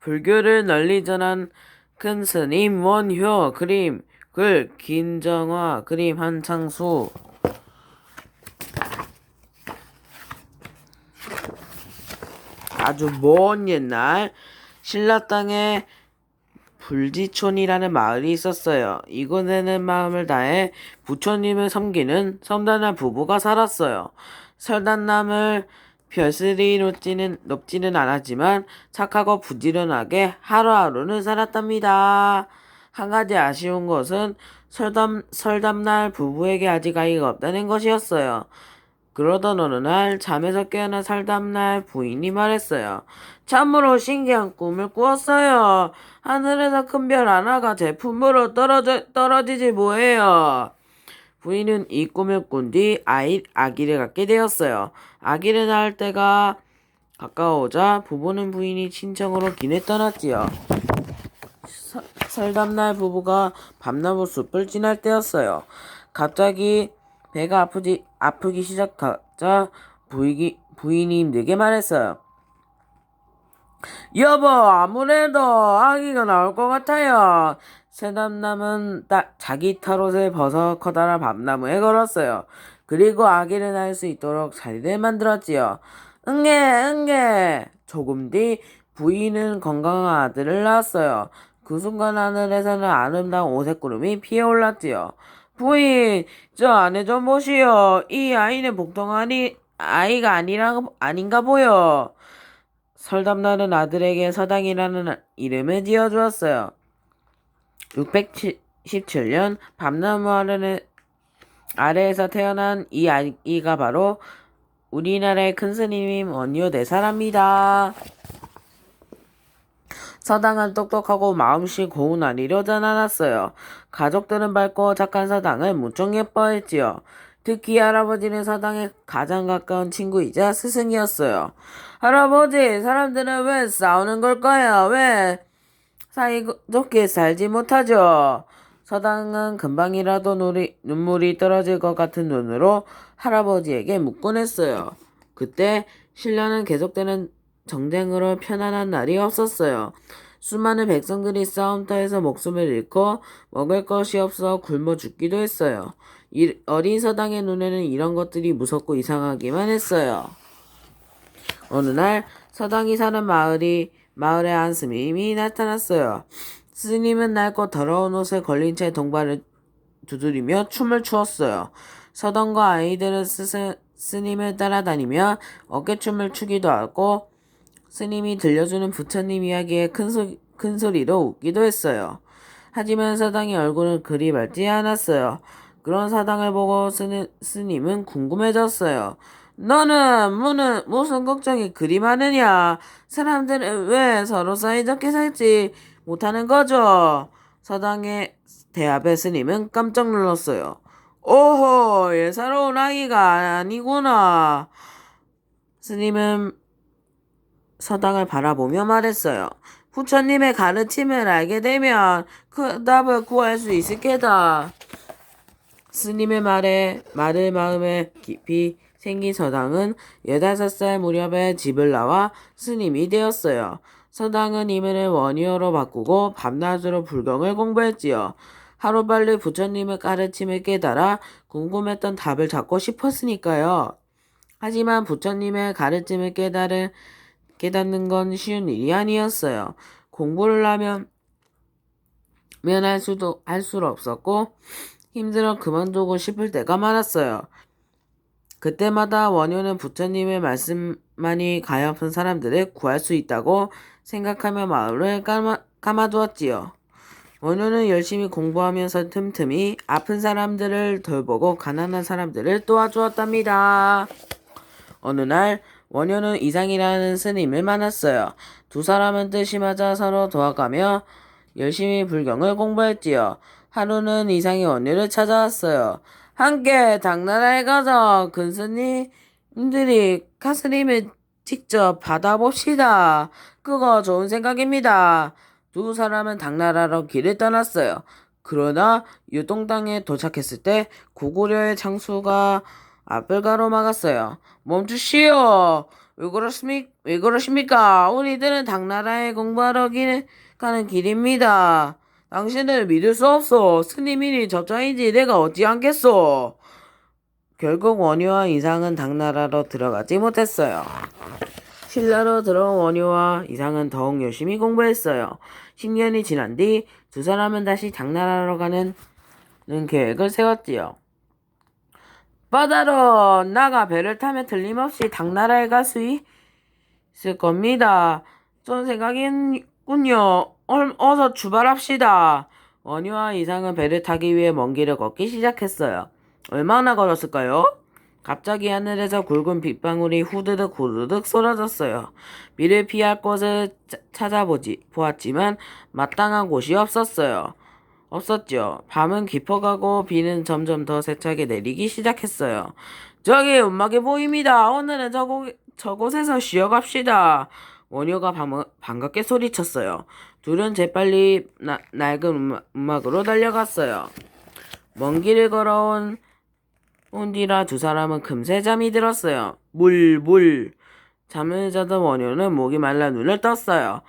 불교를 널리 전한 큰 스님 원효 그림 글 김정화 그림 한창수. 아주 먼 옛날 신라 땅에 불지촌이라는 마을이 있었어요. 이곳에는 마음을 다해 부처님을 섬기는 섬단날 부부가 살았어요. 설단남을 별슬이 높지는 않았지만 착하고 부지런하게 하루하루는 살았답니다. 한 가지 아쉬운 것은 설담날 부부에게 아직 아이가 없다는 것이었어요. 그러던 어느 날 잠에서 깨어난 설담날 부인이 말했어요. 참으로 신기한 꿈을 꾸었어요. 하늘에서 큰 별 하나가 제 품으로 떨어지지 뭐예요. 부인은 이 꿈을 꾼 뒤 아기를 갖게 되었어요. 아기를 낳을 때가 가까워오자 부부는 부인이 친정으로 길에 떠났지요. 설담날 부부가 밤나무 숲을 지날 때였어요. 갑자기 배가 아프기 시작하자 부인이 힘들게 말했어요. 여보, 아무래도 아기가 나올 것 같아요. 새담남은 자기 털옷을 벗어 커다란 밤나무에 걸었어요. 그리고 아기를 낳을 수 있도록 자리를 만들었지요. 응애. 조금 뒤 부인은 건강한 아들을 낳았어요. 그 순간 하늘에서는 아름다운 오색구름이 피어올랐지요. 부인, 저 안에 좀 보시오. 이 아이는 아이가 아닌가 보여. 설담날은 아들에게 서당이라는 이름을 지어주었어요. 617년 밤나무 아래에서 태어난 이 아이가 바로 우리나라의 큰 스님인 원효 대사랍니다. 서당은 똑똑하고 마음씨 고운 아이로자 않았어요. 가족들은 밝고 착한 서당을 무척 예뻐했지요. 특히 할아버지는 서당의 가장 가까운 친구이자 스승이었어요. 할아버지, 사람들은 왜 싸우는 걸까요? 왜 사이좋게 살지 못하죠? 서당은 금방이라도 눈물이 떨어질 것 같은 눈으로 할아버지에게 묻곤 했어요. 그때 신라는 계속되는 정쟁으로 편안한 날이 없었어요. 수많은 백성들이 싸움터에서 목숨을 잃고 먹을 것이 없어 굶어 죽기도 했어요. 어린 서당의 눈에는 이런 것들이 무섭고 이상하기만 했어요. 어느 날 서당이 사는 마을에 한 스님이 나타났어요. 스님은 낡고 더러운 옷에 걸린 채 동발을 두드리며 춤을 추었어요. 서당과 아이들은 스님을 따라다니며 어깨춤을 추기도 하고 스님이 들려주는 부처님 이야기에 큰 소리로 웃기도 했어요. 하지만 서당의 얼굴은 그리 밝지 않았어요. 그런 서당을 보고 스님은 궁금해졌어요. 너는 무슨 걱정이 그리 많으냐? 사람들은 왜 서로 사이좋게 살지 못하는 거죠? 서당의 대합의 스님은 깜짝 놀랐어요. 오호, 예사로운 아기가 아니구나. 스님은 서당을 바라보며 말했어요. 부처님의 가르침을 알게 되면 그 답을 구할 수 있을 게다. 스님의 말을 마음에 깊이 생긴 서당은 15살 무렵에 집을 나와 스님이 되었어요. 서당은 이름을 원효로 바꾸고 밤낮으로 불경을 공부했지요. 하루빨리 부처님의 가르침을 깨달아 궁금했던 답을 찾고 싶었으니까요. 하지만 부처님의 가르침을 깨닫는 건 쉬운 일이 아니었어요. 공부를 하면 할 수도 없었고 힘들어 그만두고 싶을 때가 많았어요. 그때마다 원효는 부처님의 말씀만이 가엾은 사람들을 구할 수 있다고 생각하며 마음을 감아두었지요. 원효는 열심히 공부하면서 틈틈이 아픈 사람들을 돌보고 가난한 사람들을 도와주었답니다. 어느 날 원효는 이상이라는 스님을 만났어요. 두 사람은 뜻이 맞아 서로 도와가며 열심히 불경을 공부했지요. 하루는 이상이 원효를 찾아왔어요. 함께 당나라에 가서 큰 스님들이 가스림을 직접 받아봅시다. 그거 좋은 생각입니다. 두 사람은 당나라로 길을 떠났어요. 그러나 유동땅에 도착했을 때 고구려의 장수가 앞을 가로막았어요. 멈추시오. 왜 그러십니까? 우리들은 당나라에 공부하러 가는 길입니다. 당신을 믿을 수 없어. 스님이니 접장이지 내가 어찌하겠소. 결국 원효와 이상은 당나라로 들어가지 못했어요. 신라로 들어온 원효와 이상은 더욱 열심히 공부했어요. 10년이 지난 뒤 두 사람은 다시 당나라로 가는 계획을 세웠지요. 바다로 나가 배를 타면 틀림없이 당나라에 갈 수 있을 겁니다. 좋은 생각이군요. 어서 출발합시다. 원효와 이상은 배를 타기 위해 먼 길을 걷기 시작했어요. 얼마나 걸었을까요? 갑자기 하늘에서 굵은 빗방울이 후드득 후드득 쏟아졌어요. 비를 피할 곳을 보았지만 마땅한 곳이 없었죠. 밤은 깊어가고 비는 점점 더 세차게 내리기 시작했어요. 저기 음악이 보입니다. 오늘은 저곳에서 쉬어갑시다. 원효가 반갑게 소리쳤어요. 둘은 재빨리 낡은 음악으로 달려갔어요. 먼 길을 걸어온 뒤라 두 사람은 금세 잠이 들었어요. 물. 잠을 자던 원효는 목이 말라 눈을 떴어요.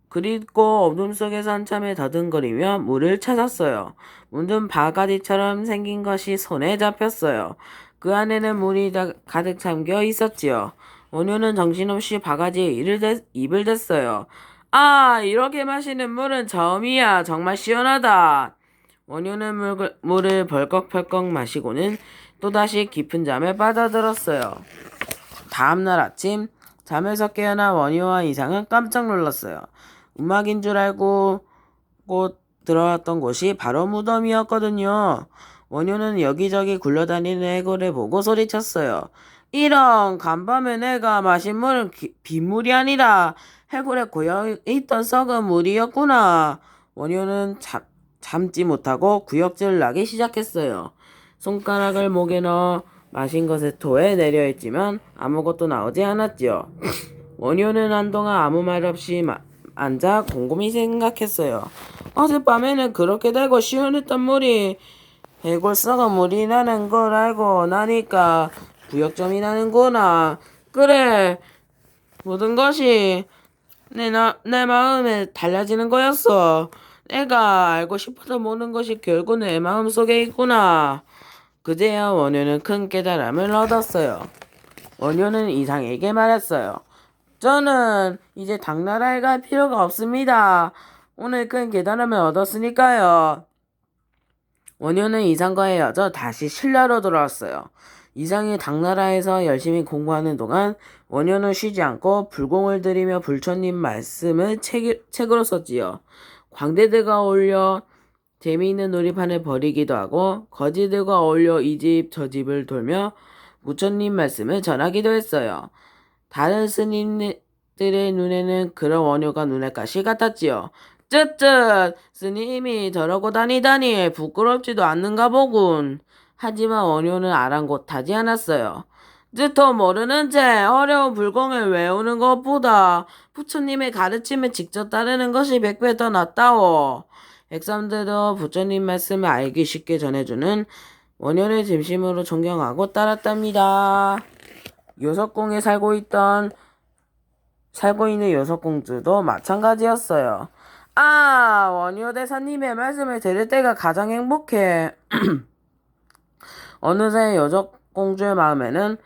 그리고 어둠 속에서 한참을 더듬거리며 물을 찾았어요. 문든 바가지처럼 생긴 것이 손에 잡혔어요. 그 안에는 물이 가득 잠겨 있었지요. 원효는 정신없이 바가지에 입을 댔어요. 아, 이렇게 마시는 물은 처음이야. 정말 시원하다. 원효는 물을 벌컥벌컥 마시고는 또다시 깊은 잠에 빠져들었어요. 다음날 아침 잠에서 깨어난 원효와 이상은 깜짝 놀랐어요. 음악인 줄 알고 곧 들어왔던 곳이 바로 무덤이었거든요. 원효는 여기저기 굴러다니는 해골을 보고 소리쳤어요. 이런, 간밤에 내가 마신 물은 빗물이 아니라 해골에 고여있던 썩은 물이었구나. 원효는 참지 못하고 구역질을 나기 시작했어요. 손가락을 목에 넣어 마신 것을 토해 내려했지만 아무것도 나오지 않았지요. 원효는 한동안 아무 말 없이 앉아 곰곰이 생각했어요. 어젯밤에는 그렇게 달고 시원했던 물이 해골 썩은 물이라는 걸 알고 나니까 구역점이 나는구나. 그래, 모든 것이 내 마음에 달라지는 거였어. 내가 알고 싶어서 모든 것이 결국 내 마음속에 있구나. 그제야 원효는 큰 깨달음을 얻었어요. 원효는 이상에게 말했어요. 저는 이제 당나라에 갈 필요가 없습니다. 오늘 큰 깨달음을 얻었으니까요. 원효는 이상과 헤어져 다시 신라로 돌아왔어요. 이상이 당나라에서 열심히 공부하는 동안 원효는 쉬지 않고 불공을 들이며 부처님 말씀을 책으로 썼지요. 광대들과 어울려 재미있는 놀이판을 벌이기도 하고 거지들과 어울려 이 집 저 집을 돌며 부처님 말씀을 전하기도 했어요. 다른 스님들의 눈에는 그런 원효가 눈에 가시 같았지요. 쯧쯧, 스님이 저러고 다니다니 부끄럽지도 않는가 보군. 하지만 원효는 아랑곳하지 않았어요. 뜻도 모르는 채 어려운 불공을 외우는 것보다 부처님의 가르침을 직접 따르는 것이 100배 더 낫다오. 백성들도 부처님 말씀을 알기 쉽게 전해주는 원효를 진심으로 존경하고 따랐답니다. 요석궁에 살고 있는 요석공주도 마찬가지였어요. 아, 원효 대사님의 말씀을 들을 때가 가장 행복해. 어느새 요석공주의 마음에는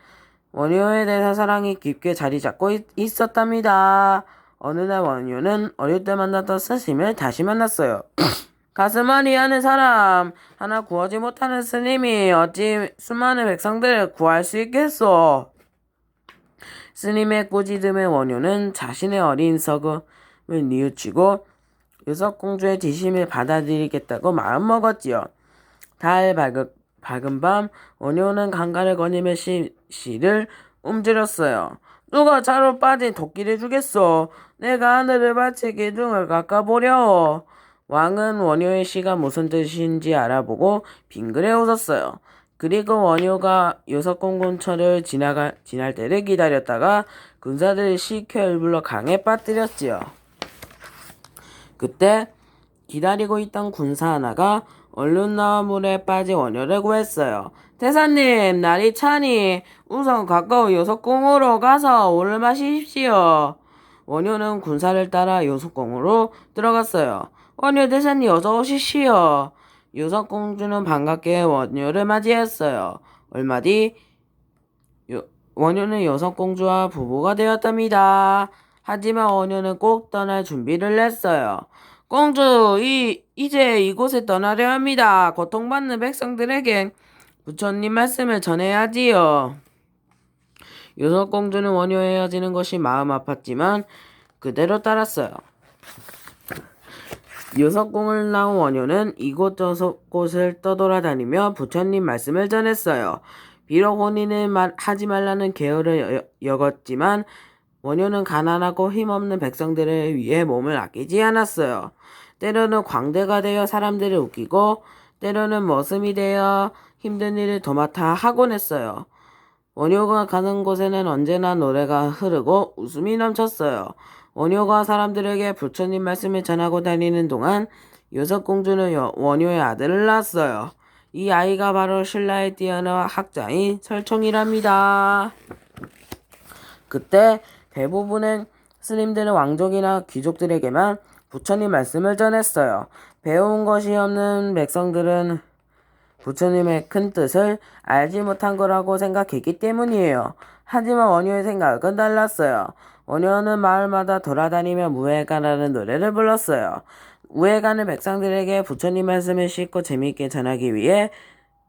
원효에 대해서 사랑이 깊게 자리 잡고 있었답니다. 어느 날 원효는 어릴 때 만났던 스님을 다시 만났어요. 가슴앓이 하는 사람 하나 구하지 못하는 스님이 어찌 수많은 백성들을 구할 수 있겠소? 스님의 꾸짖음에 원효는 자신의 어린 서금을 뉘우치고 요석공주의 지심을 받아들이겠다고 마음먹었지요. 달 밝은 밤 원효는 강가를 거니며 씨를 움직였어요. 누가 차로 빠진 도끼를 주겠소. 내가 하늘을 바치 기둥을 깎아보려. 왕은 원효의 시가 무슨 뜻인지 알아보고 빙그레 웃었어요. 그리고 원효가 요석공 근처를 지날 때를 기다렸다가 군사들을 시켜 일불러 강에 빠뜨렸지요. 그때 기다리고 있던 군사 하나가 얼른 나와 물에 빠진 원효를 구했어요. 대사님, 날이 차니 우선 가까운 요석궁으로 가서 오를 마시십시오. 원효는 군사를 따라 요석궁으로 들어갔어요. 원효 대사님 어서 오십시오. 요석공주는 반갑게 원효를 맞이했어요. 얼마 뒤 원효는 요석공주와 부부가 되었답니다. 하지만 원효는 꼭 떠날 준비를 했어요. 공주, 이제 이곳에 떠나려 합니다. 고통받는 백성들에게 부처님 말씀을 전해야지요. 요석공주는 원효와 헤어지는 것이 마음 아팠지만 그대로 따랐어요. 요석궁을 나온 원효는 이곳저곳을 떠돌아다니며 부처님 말씀을 전했어요. 비록 혼인을 하지 말라는 계율을 여겼지만 원효는 가난하고 힘없는 백성들을 위해 몸을 아끼지 않았어요. 때로는 광대가 되어 사람들을 웃기고 때로는 머슴이 되어 힘든 일을 도맡아 하곤 했어요. 원효가 가는 곳에는 언제나 노래가 흐르고 웃음이 넘쳤어요. 원효가 사람들에게 부처님 말씀을 전하고 다니는 동안 요석공주는 원효의 아들을 낳았어요. 이 아이가 바로 신라의 뛰어난 학자인 설총이랍니다. 그때 대부분의 스님들은 왕족이나 귀족들에게만 부처님 말씀을 전했어요. 배운 것이 없는 백성들은 부처님의 큰 뜻을 알지 못한 거라고 생각했기 때문이에요. 하지만 원효의 생각은 달랐어요. 원효는 마을마다 돌아다니며 무예가라는 노래를 불렀어요. 우예가는 백성들에게 부처님 말씀을 쉽고 재미있게 전하기 위해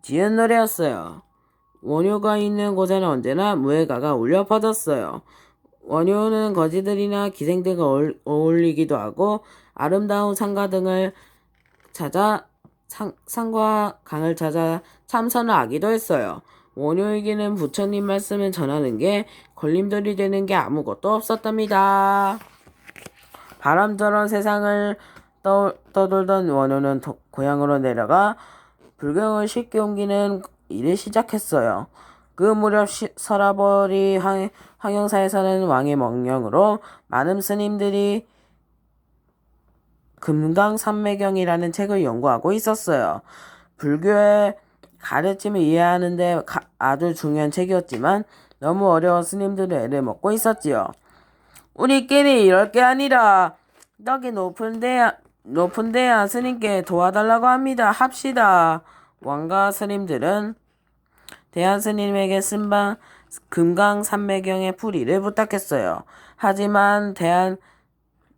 지은 노래였어요. 원효가 있는 곳에는 언제나 무예가가 울려 퍼졌어요. 원효는 거지들이나 기생들과 어울리기도 하고 아름다운 산과 등을 찾아 산과 강을 찾아 참선을 하기도 했어요. 원효에게는 부처님 말씀을 전하는 게 걸림돌이 되는 게 아무것도 없었답니다. 바람처럼 세상을 떠돌던 원효는 고향으로 내려가 불경을 쉽게 옮기는 일을 시작했어요. 그 무렵 서라버리 황영사에서는 왕의 명령으로 많은 스님들이 금강산매경이라는 책을 연구하고 있었어요. 불교의 가르침을 이해하는데 아주 중요한 책이었지만 너무 어려워 스님들은 애를 먹고 있었지요. 우리끼리 이럴 게 아니라 떡이 높은 데야 스님께 도와달라고 합니다. 합시다. 왕과 스님들은 대한 스님에게 쓴 금강산매경의 풀이를 부탁했어요. 하지만 대한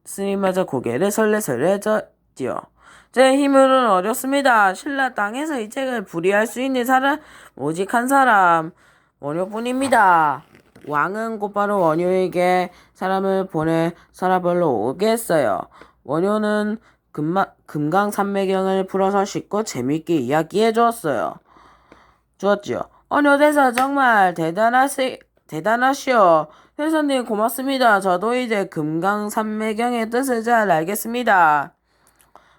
스님마저 고개를 설레설레 했지요. 제 힘으로는 어렵습니다. 신라 땅에서 이 책을 불이할 수 있는 사람 오직 한 사람 원효뿐입니다. 왕은 곧바로 원효에게 사람을 보내 서라벌로 오게 했어요. 원효는 금강산매경을 풀어서 쉽고 재미있게 이야기해 주었지요. 원효대사 정말 대단하시오. 회사님 고맙습니다. 저도 이제 금강산매경의 뜻을 잘 알겠습니다.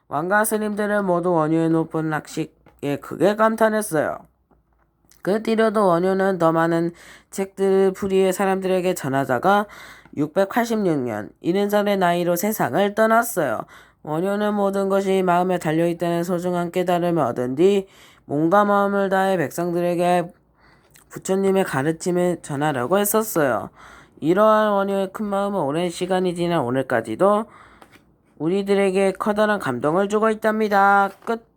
왕과 스님들은 모두 원효의 높은 낚시에 크게 감탄했어요. 그 뒤로도 원효는 더 많은 책들을 풀이해 사람들에게 전하다가 686년 70살의 나이로 세상을 떠났어요. 원효는 모든 것이 마음에 달려있다는 소중한 깨달음을 얻은 뒤 몸과 마음을 다해 백성들에게 부처님의 가르침을 전하려고 했었어요. 이러한 원효의 큰 마음은 오랜 시간이 지난 오늘까지도 우리들에게 커다란 감동을 주고 있답니다. 끝.